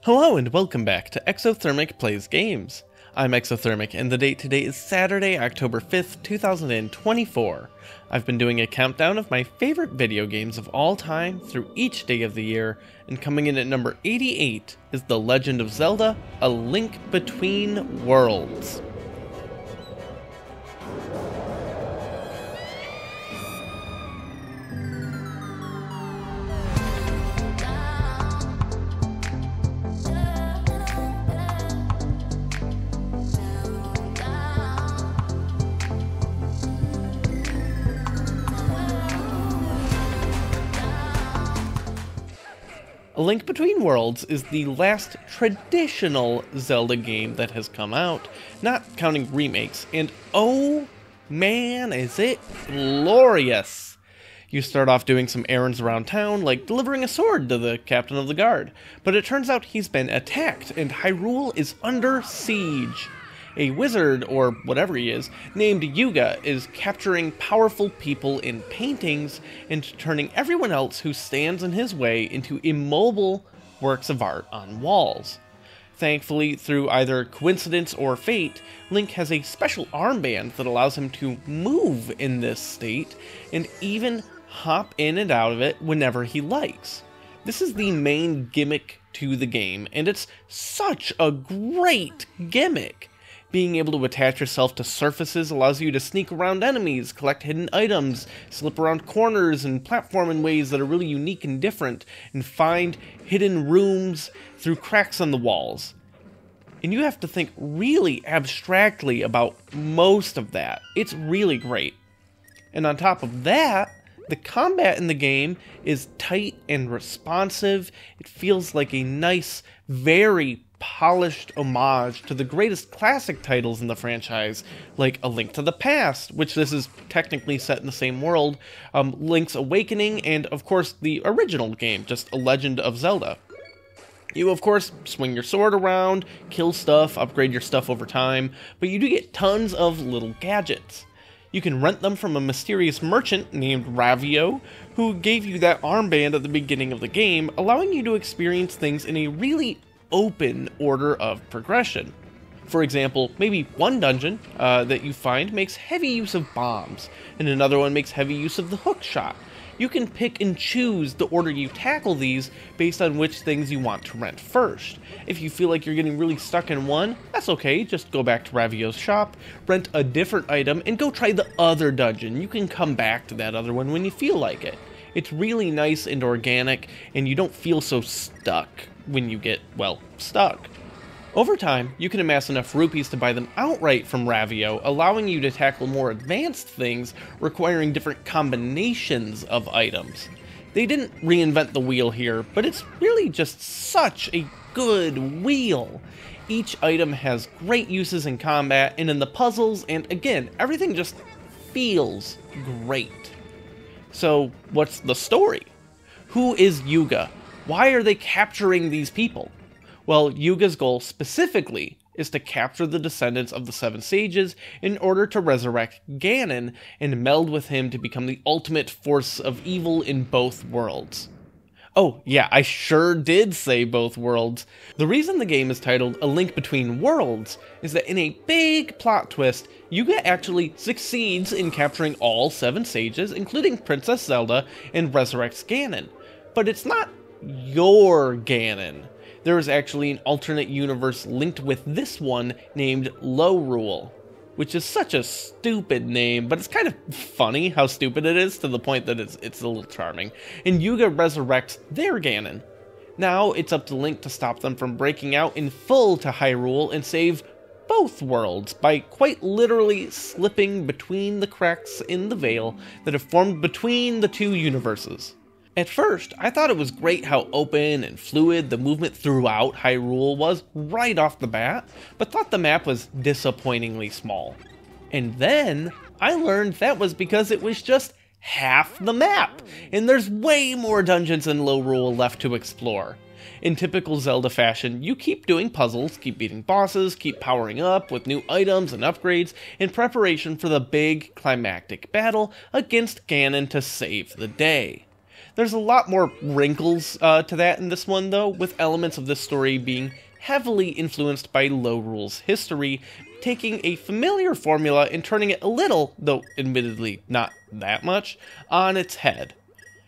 Hello and welcome back to Exothermic Plays Games. I'm Exothermic and the date today is Saturday, October 5th, 2024. I've been doing a countdown of my favorite video games of all time through each day of the year, and coming in at number 88 is The Legend of Zelda: A Link Between Worlds. A Link Between Worlds is the last traditional Zelda game that has come out, not counting remakes, and oh man, is it glorious! You start off doing some errands around town, like delivering a sword to the captain of the guard, but it turns out he's been attacked and Hyrule is under siege. A wizard, or whatever he is, named Yuga is capturing powerful people in paintings and turning everyone else who stands in his way into immobile works of art on walls. Thankfully, through either coincidence or fate, Link has a special armband that allows him to move in this state and even hop in and out of it whenever he likes. This is the main gimmick to the game, and it's such a great gimmick. Being able to attach yourself to surfaces allows you to sneak around enemies, collect hidden items, slip around corners, and platform in ways that are really unique and different, and find hidden rooms through cracks on the walls. And you have to think really abstractly about most of that. It's really great. And on top of that, the combat in the game is tight and responsive. It feels like a nice, very polished homage to the greatest classic titles in the franchise, like A Link to the Past, which this is technically set in the same world, Link's Awakening, and of course the original game, just A Legend of Zelda. You of course swing your sword around, kill stuff, upgrade your stuff over time, but you do get tons of little gadgets. You can rent them from a mysterious merchant named Ravio, who gave you that armband at the beginning of the game, allowing you to experience things in a really open order of progression. For example, maybe one dungeon that you find makes heavy use of bombs, and another one makes heavy use of the hook shot. You can pick and choose the order you tackle these based on which things you want to rent first. If you feel like you're getting really stuck in one, that's okay, just go back to Ravio's shop, rent a different item, and go try the other dungeon. You can come back to that other one when you feel like it. It's really nice and organic, and you don't feel so stuck when you get, well, stuck. Over time, you can amass enough rupees to buy them outright from Ravio, allowing you to tackle more advanced things requiring different combinations of items. They didn't reinvent the wheel here, but it's really just such a good wheel. Each item has great uses in combat and in the puzzles, and again, everything just feels great. So, what's the story? Who is Yuga? Why are they capturing these people? Well, Yuga's goal specifically is to capture the descendants of the Seven Sages in order to resurrect Ganon and meld with him to become the ultimate force of evil in both worlds. Oh, yeah, I sure did say both worlds. The reason the game is titled A Link Between Worlds is that in a big plot twist, Yuga actually succeeds in capturing all seven sages, including Princess Zelda, and resurrects Ganon. But it's not your Ganon. There is actually an alternate universe linked with this one named Lorule, which is such a stupid name, but it's kind of funny how stupid it is to the point that it's a little charming. And Yuga resurrects their Ganon. Now it's up to Link to stop them from breaking out in full to Hyrule and save both worlds by quite literally slipping between the cracks in the veil that have formed between the two universes. At first, I thought it was great how open and fluid the movement throughout Hyrule was right off the bat, but thought the map was disappointingly small. And then, I learned that was because it was just half the map, and there's way more dungeons in Lorule left to explore. In typical Zelda fashion, you keep doing puzzles, keep beating bosses, keep powering up with new items and upgrades in preparation for the big climactic battle against Ganon to save the day. There's a lot more wrinkles to that in this one, though, with elements of this story being heavily influenced by Low Rule's history, taking a familiar formula and turning it a little, though admittedly not that much, on its head.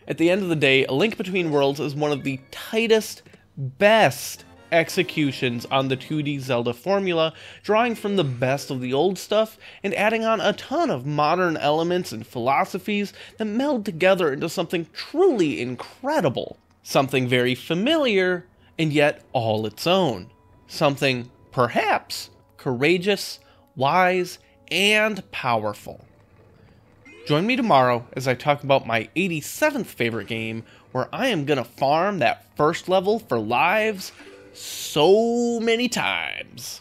At the end of the day, A Link Between Worlds is one of the tightest, best executions on the 2D Zelda formula, drawing from the best of the old stuff and adding on a ton of modern elements and philosophies that meld together into something truly incredible. Something very familiar and yet all its own. Something, perhaps, courageous, wise, and powerful. Join me tomorrow as I talk about my 87th favorite game, where I am gonna farm that first level for lives so many times.